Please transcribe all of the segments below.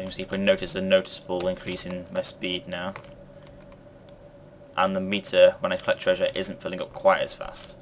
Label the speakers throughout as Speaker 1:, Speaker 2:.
Speaker 1: you can see, you can notice a noticeable increase in my speed now. And the meter, when I collect treasure, isn't filling up quite as fast.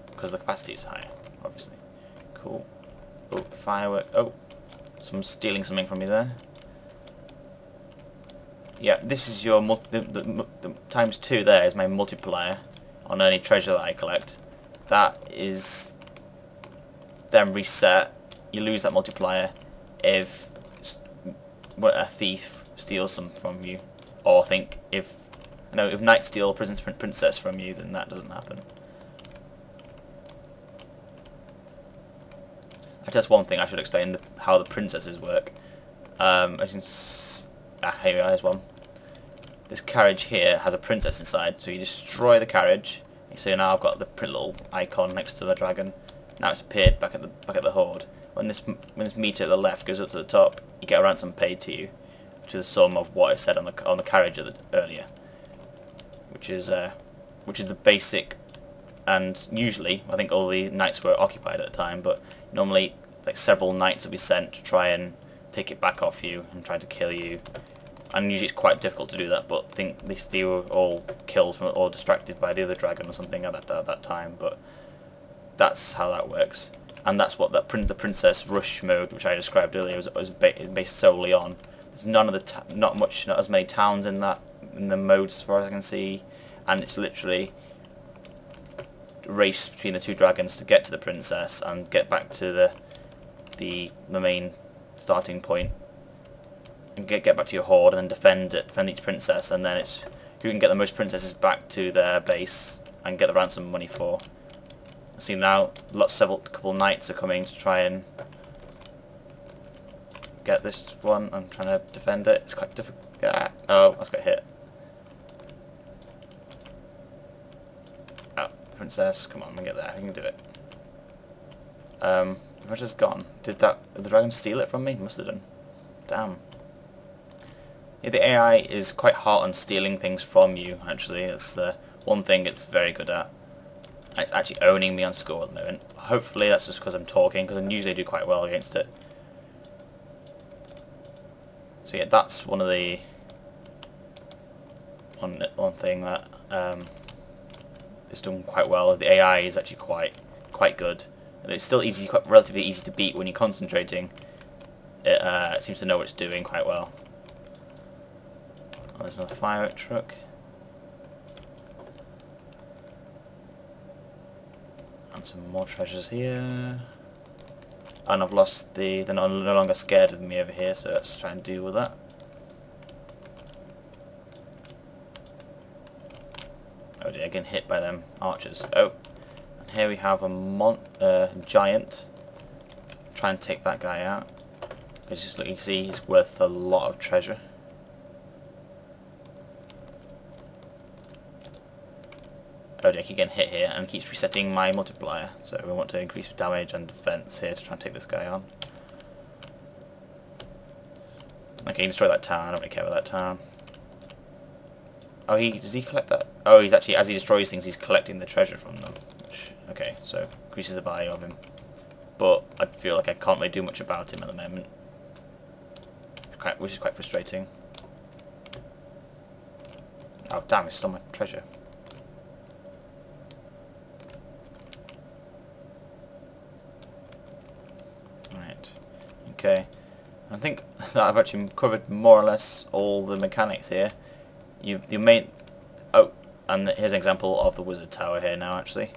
Speaker 1: Because the capacity is higher, obviously. Cool. Oh, firework. Oh, someone's stealing something from me there. Yeah, this is your the times 2 there is my multiplier on any treasure that I collect. That is then reset. You lose that multiplier if a thief steals some from you, or if knights steal princess from you, then that doesn't happen. That's one thing I should explain, how the princesses work. As you can here we are, here's one. This carriage here has a princess inside, so you destroy the carriage. So now I've got the little icon next to the dragon. Now it's appeared back at the hoard. When this meter at the left goes up to the top, you get a ransom paid to you, to the sum of what is said on the carriage earlier, which is the basic. And usually, I think all the knights were occupied at the time, but normally like several knights will be sent to try and take it back off you and try to kill you. And usually it's quite difficult to do that, but I think they were all killed or distracted by the other dragon or something at that time. But that's how that works, and that's what the princess rush mode, which I described earlier, was based solely on. There's not as many towns in the modes as far as I can see, and it's literally race between the two dragons to get to the princess and get back to the main starting point, and get back to your hoard, and then defend each princess, and then it's who can get the most princesses back to their base and get the ransom money for. See now, couple knights are coming to try and get this one. I'm trying to defend it. It's quite difficult. Oh, I just got hit. Princess, come on, get there. You can do it. The princess is gone. Did the dragon steal it from me? Must have done. Damn. Yeah, the AI is quite hot on stealing things from you. Actually, it's one thing it's very good at. It's actually owning me on score at the moment. Hopefully that's just because I'm talking, because I usually do quite well against it. So yeah, that's one thing that is done quite well. The AI is actually quite good. It's still relatively easy to beat when you're concentrating. It seems to know what it's doing quite well. Oh, there's another firework truck. And some more treasures here. And I've lost they're no longer scared of me over here, so let's try and deal with that. Oh dear, getting hit by them archers. Oh, and here we have a giant. Try and take that guy out. As you can see, he's worth a lot of treasure. Oh dear, I keep getting hit here and keeps resetting my multiplier, so we want to increase damage and defense here to try and take this guy on. Okay, destroy that town. I don't really care about that town. Oh, does he collect that? Oh, he's actually, as he destroys things, he's collecting the treasure from them. Okay, so increases the value of him. But I feel like I can't really do much about him at the moment, which is quite frustrating. Oh damn, he stole my treasure. Okay, I think that I've actually covered more or less all the mechanics here. Oh, and here's an example of the wizard tower here now. Actually,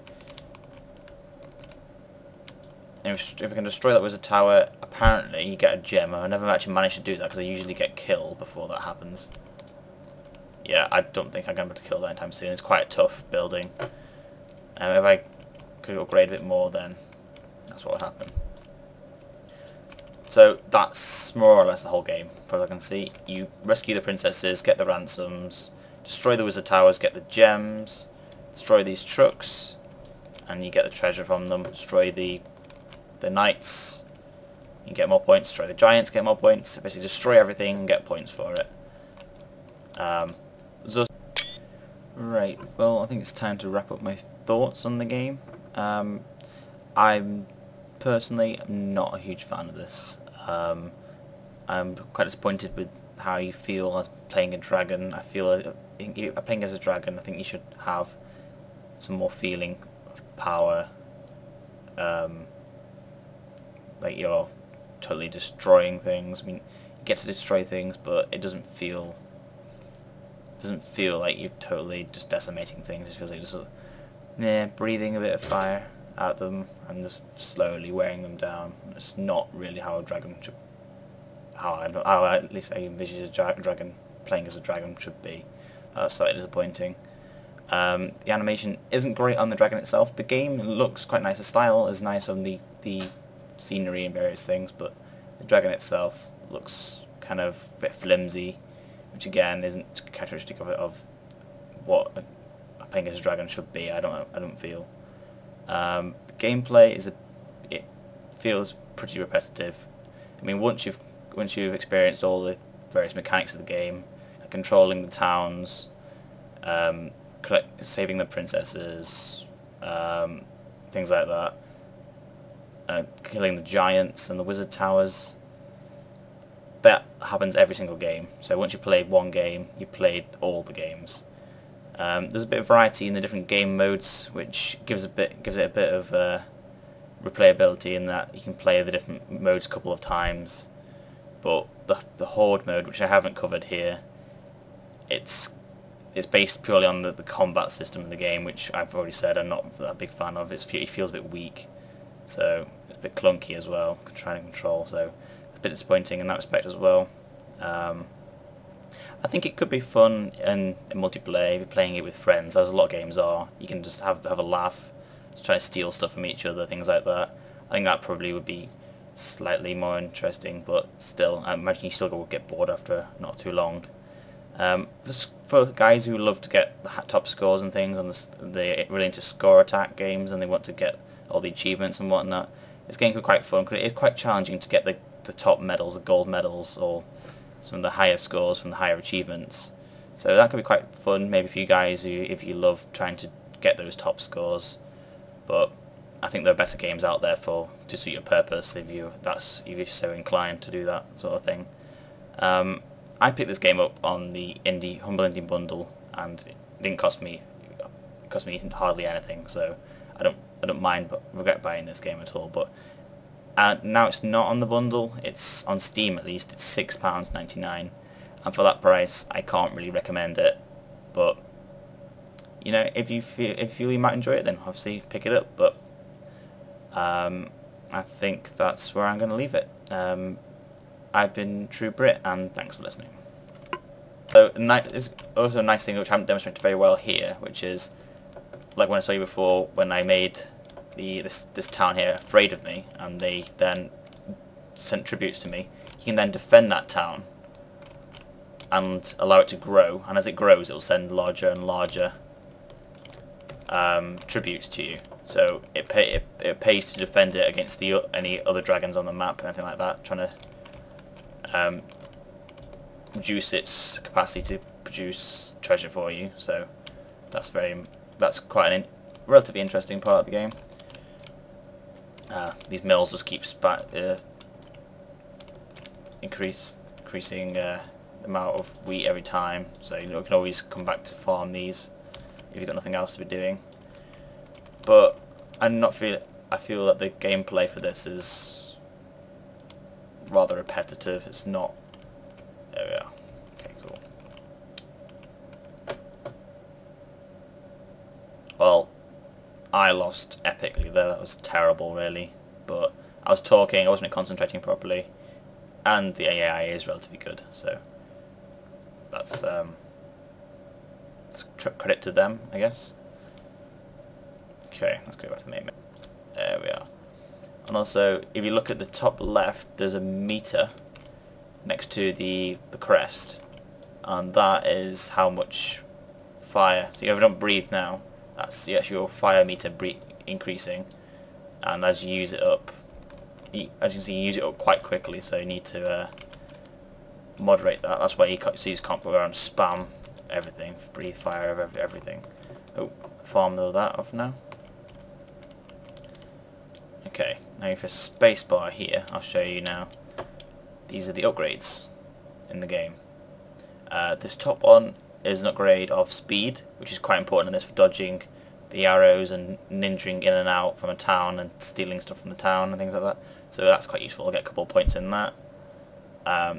Speaker 1: if we can destroy that wizard tower, apparently you get a gem. I never actually managed to do that because I usually get killed before that happens. Yeah, I don't think I'm going to be able to kill that anytime soon. It's quite a tough building. If I could upgrade a bit more, then that's what would happen. So that's more or less the whole game, as far as I can see. You rescue the princesses, get the ransoms, destroy the wizard towers, get the gems, destroy these trucks, and you get the treasure from them. Destroy the knights, you get more points. Destroy the giants, get more points. Basically destroy everything and get points for it. Right, well I think it's time to wrap up my thoughts on the game. I'm personally not a huge fan of this. I'm quite disappointed with how you feel as playing a dragon. I feel playing as a dragon, I think you should have some more feeling of power. Like you're totally destroying things. I mean, you get to destroy things, but it doesn't feel like you're totally just decimating things. It feels like you're just breathing a bit of fire at them and just slowly wearing them down. It's not really how a dragon should, how at least I envision a dragon playing as a dragon should be. That's slightly disappointing. The animation isn't great on the dragon itself. The game looks quite nice. The style is nice on the scenery and various things, but the dragon itself looks kind of a bit flimsy, which again isn't characteristic of what a playing as a dragon should be. I don't feel. The gameplay it feels pretty repetitive. I mean, once you've experienced all the various mechanics of the game, like controlling the towns, saving the princesses, things like that, killing the giants and the wizard towers, that happens every single game. So once you played one game, you played all the games. There's a bit of variety in the different game modes, which gives it a bit of replayability in that you can play the different modes a couple of times. But the Hoard mode, which I haven't covered here, it's based purely on the combat system of the game, which I've already said I'm not that big fan of. It feels a bit weak, so it's a bit clunky as well, trying to control, so it's a bit disappointing in that respect as well. I think it could be fun in multiplayer if you're playing it with friends, as a lot of games are. You can just have a laugh, just try to steal stuff from each other, things like that. I think that probably would be slightly more interesting, but still, I imagine you still will get bored after not too long. For guys who love to get the top scores and things, and they're really into score attack games and they want to get all the achievements and whatnot, this game could be quite fun, because it is quite challenging to get the top medals, the gold medals, or some of the higher scores from the higher achievements. So that could be quite fun, maybe for you guys if you love trying to get those top scores. But I think there are better games out there to suit your purpose if you're so inclined to do that sort of thing. I picked this game up on the Humble Indie bundle, and it didn't cost me hardly anything, so I don't regret buying this game at all. But now it's not on the bundle. It's on Steam at least. It's £6.99, and for that price, I can't really recommend it. But you know, if you feel you might enjoy it, then obviously pick it up. But I think that's where I'm going to leave it. I've been True Brit, and thanks for listening. So there's also a nice thing which I haven't demonstrated very well here, which is, like when I saw you before, when I made this town here afraid of me, and they then sent tributes to me, you can then defend that town and allow it to grow, and as it grows it will send larger and larger tributes to you. So it pays to defend it against any other dragons on the map or anything like that, trying to reduce its capacity to produce treasure for you. So that's quite a relatively interesting part of the game. These mills just keep increasing the amount of wheat every time, so you can always come back to farm these if you've got nothing else to be doing. But I feel that the gameplay for this is rather repetitive. It's not. There we are. Okay, cool. Well, I lost epically there. That was terrible, really. But I was talking, I wasn't concentrating properly, and the AI is relatively good. So that's credit to them, I guess. Okay, let's go back to the main menu. There we are. And also, if you look at the top left, there's a meter next to the crest, and that is how much fire. So if you don't breathe now, that's the actual fire meter increasing, and as you use it up, as you can see, you use it up quite quickly. So you need to moderate that. That's why you just can't go around and spam everything, breathe fire, everything. Oh, farm though that off now. Okay, now if a spacebar here, I'll show you now. these are the upgrades in the game. This top one is an upgrade of speed, which is quite important in this for dodging the arrows and ninjing in and out from a town and stealing stuff from the town and things like that. So that's quite useful. I'll get a couple of points in that.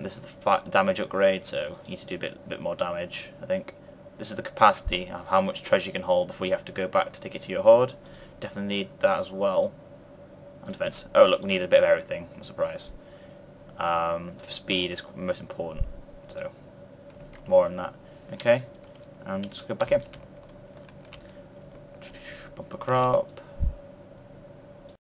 Speaker 1: This is the damage upgrade, so you need to do a bit more damage, I think. This is the capacity, how much treasure you can hold before you have to go back to take it to your hoard. Definitely need that as well. And defense. Oh look, we need a bit of everything. I'm surprised. Speed is most important, so more on that. Okay, and let's go back in. Bumper crop.